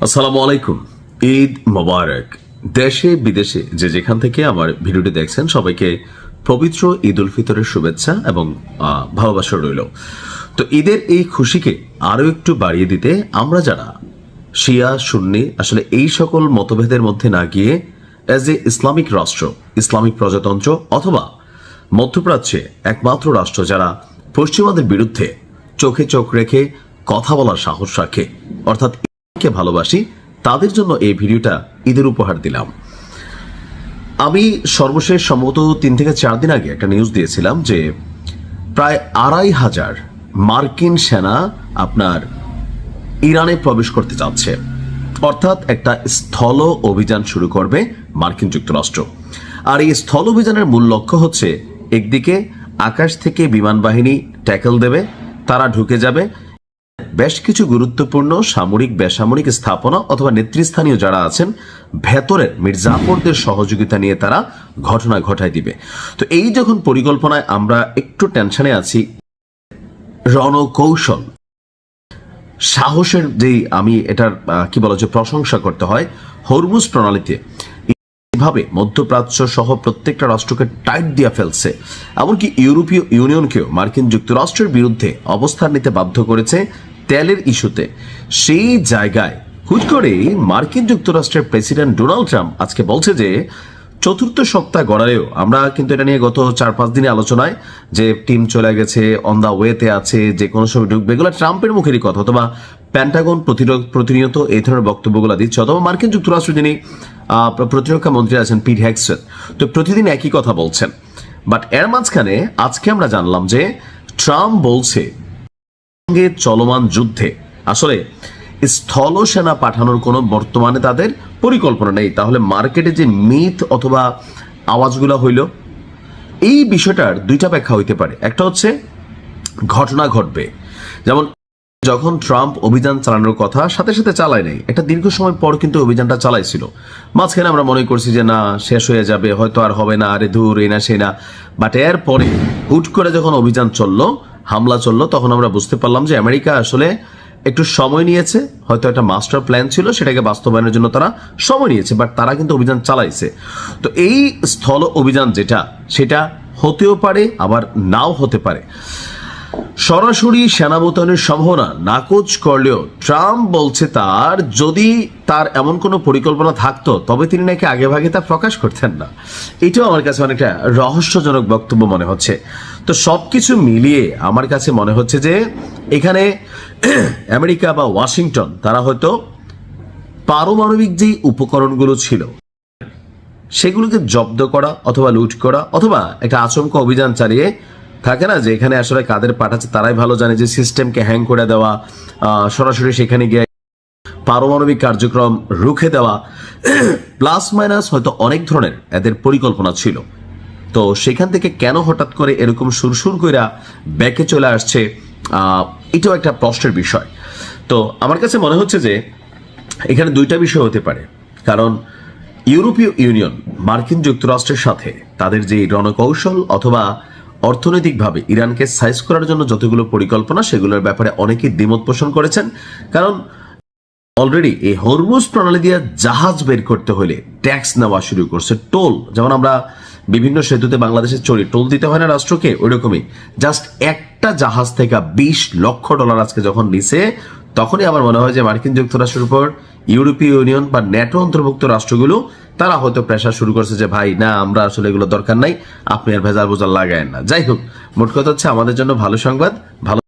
আসসালামু আলাইকুম। ঈদ মোবারক। দেশে বিদেশে যে যেখান থেকে আমার ভিডিওটি দেখছেন সবাইকে পবিত্র ঈদ উল ফিতরের শুভেচ্ছা এবং ভালোবাসা রইল। তো ঈদের এই খুশিকে আরো একটু বাড়িয়ে দিতে আমরা যারা শিয়া সুন্নি আসলে এই সকল মতভেদের মধ্যে না গিয়ে অ্যাজ এ ইসলামিক রাষ্ট্র, ইসলামিক প্রজাতন্ত্র অথবা মধ্যপ্রাচ্যে একমাত্র রাষ্ট্র যারা পশ্চিমাদের বিরুদ্ধে চোখে চোখ রেখে কথা বলার সাহস রাখে, অর্থাৎ কে ভালোবাসি, তাদের জন্য এই ভিডিওটা ঈদের উপহার দিলাম। আমি সর্বশেষ সম্ভবত 3 থেকে 4 দিন আগে একটা নিউজ দিয়েছিলাম যে প্রায় 2,500 মার্কিন সেনা আপনার ইরানে প্রবেশ করতে যাচ্ছে, অর্থাৎ একটা স্থল অভিযান শুরু করবে মার্কিন যুক্তরাষ্ট্র। আর এই স্থল অভিযানের মূল লক্ষ্য হচ্ছে একদিকে আকাশ থেকে বিমান বাহিনী ট্যাকল দেবে, তারা ঢুকে যাবে, বেশ কিছু গুরুত্বপূর্ণ সামরিক বেসামরিক স্থাপনা অথবা নেতৃস্থানীয় যারা আছেন ভেতরের মির্জাফরদের সহযোগিতা নিয়ে তারা ঘটনা ঘটায় দিবে। তো এই যখন পরিকল্পনায় আমরা একটু টেনশনে আছি, রণকৌশল সাহসের যেই আমি এটার কি বলা যে প্রশংসা করতে হয়, হরমুজ প্রণালীতে এভাবে মধ্যপ্রাচ্য সহ প্রত্যেকটা রাষ্ট্রকে টাইট দিয়ে ফেলছে, এমনকি ইউরোপীয় ইউনিয়নকেও মার্কিন যুক্তরাষ্ট্রের বিরুদ্ধে অবস্থান নিতে বাধ্য করেছে তেলের ইস্যুতে। সেই জায়গায় হুট করে মার্কিন যুক্তরাষ্ট্রের প্রেসিডেন্ট ডোনাল্ড ট্রাম্প আজকে বলছে যে চতুর্থ সপ্তাহ গড়ালেও আমরা কিন্তু এটা নিয়ে গত 4-5 দিনে আলোচনায় যে টিম চলে গেছে, অন দা ওয়েতে আছে, যে কোনো সময় ঢুকবে, এগুলো ট্রাম্পের মুখেরই কথা, অথবা প্যান্টাগন প্রতিনিয়ত এই ধরনের বক্তব্যগুলো দিচ্ছে, অথবা মার্কিন যুক্তরাষ্ট্র যিনি প্রতিরক্ষা মন্ত্রী আছেন পিট হেগসেট, তো প্রতিদিন একই কথা বলছেন। বাট এর মাঝখানে আজকে আমরা জানলাম যে ট্রাম্প বলছে চলমান যুদ্ধে আসলে স্থল সেনা পাঠানোর কোনো বর্তমানে তাদের পরিকল্পনা নেই। তাহলে মার্কেটে যে মিথ অথবা আওয়াজগুলো হইল, এই বিষয়টার দুইটা ব্যাখ্যা হইতে পারে। একটা হচ্ছে ঘটনা ঘটবে, যেমন যখন ট্রাম্প অভিযান চালানোর কথা সাথে সাথে চালায় নাই, একটা দীর্ঘ সময় পর কিন্তু অভিযানটা চালাইছিল। মাঝখানে আমরা মনে করছি যে না শেষ হয়ে যাবে, হয়তো আর হবে না, আরে ধুর এই না সে না। বাট এর পরে হুট করে যখন অভিযান চললো, হামলা চললো, তখন আমরা বুঝতে পারলাম যে আমেরিকা আসলে একটু সময় নিয়েছে, হয়তো একটা মাস্টার প্ল্যান ছিল, সেটাকে বাস্তবায়নের জন্য তারা সময় নিয়েছে, বাট তারা কিন্তু অভিযান চালাইছে। তো এই স্থল অভিযান যেটা, সেটা হতেও পারে আবার নাও হতে পারে। সরাসরি সেনা মোতায়েনের সম্ভাবনা নাকচ করলেও ট্রাম্প বলছে যদি তার এমন কোনো পরিকল্পনা থাকতো তবে তিনি নাকি আগে ভাগে তা প্রকাশ করতেন না। এটাও আমার কাছে অনেকটা রহস্যজনক বক্তব্য মনে হচ্ছে। তো সবকিছু মিলিয়ে আমার কাছে মনে হচ্ছে যে এখানে আমেরিকা বা ওয়াশিংটন তারা হয়তো পারমাণবিক যেই উপকরণগুলো ছিল সেগুলোকে জব্দ করা অথবা লুট করা, অথবা একটা আচমকা অভিযান চালিয়ে, থাকে না যে এখানে আসলে কাদের পাঠাচ্ছে তারাই ভালো জানে, যে সিস্টেমকে হ্যাং করে দেওয়া, সরাসরি সেখানে গিয়ে পারমাণবিক কার্যক্রম রুখে দেওয়া, প্লাস মাইনাস হয়তো অনেক ধরনের এদের পরিকল্পনা ছিল। তো সেখান থেকে কেন হঠাৎ করে এরকম সুরসুর কইরা ব্যাকে চলে আসছে, এটাও একটা প্রশ্নের বিষয়। তো আমার কাছে মনে হচ্ছে যে এখানে দুইটা বিষয় হতে পারে, কারণ ইউরোপীয় ইউনিয়ন মার্কিন যুক্তরাষ্ট্রের সাথে তাদের যে রণকৌশল অথবা অর্থনৈতিকভাবে ইরানকে সাইজ করার জন্য যতগুলো পরিকল্পনা, সেগুলোর ব্যাপারে অনেকেই দ্বিমত পোষণ করেছেন। কারণ অলরেডি এই হরমুজ প্রণালী দিয়ে জাহাজ বের করতে হলে ট্যাক্স নেওয়া শুরু করছে, টোল, যেমন আমরা বিভিন্ন সেতুতে বাংলাদেশে চড়ি, টোল দিতে হয় না রাষ্ট্রকে, ওই রকমই জাস্ট একটা জাহাজ থেকে $20 লক্ষ আজকে যখন নিছে, তখনই আমার মনে হয় যে মার্কিন যুক্তরাষ্ট্রের উপর ইউরোপীয় ইউনিয়ন বা ন্যাটো অন্তর্ভুক্ত রাষ্ট্রগুলো তারা হয়তো প্রেশার শুরু করছে যে ভাই না, আমরা আসলে এগুলো দরকার নাই, আপনি আর ভেজাল বোঝাল লাগায়েন না। যাই হোক, মোট কথা হচ্ছে আমাদের জন্য ভালো সংবাদ, ভালো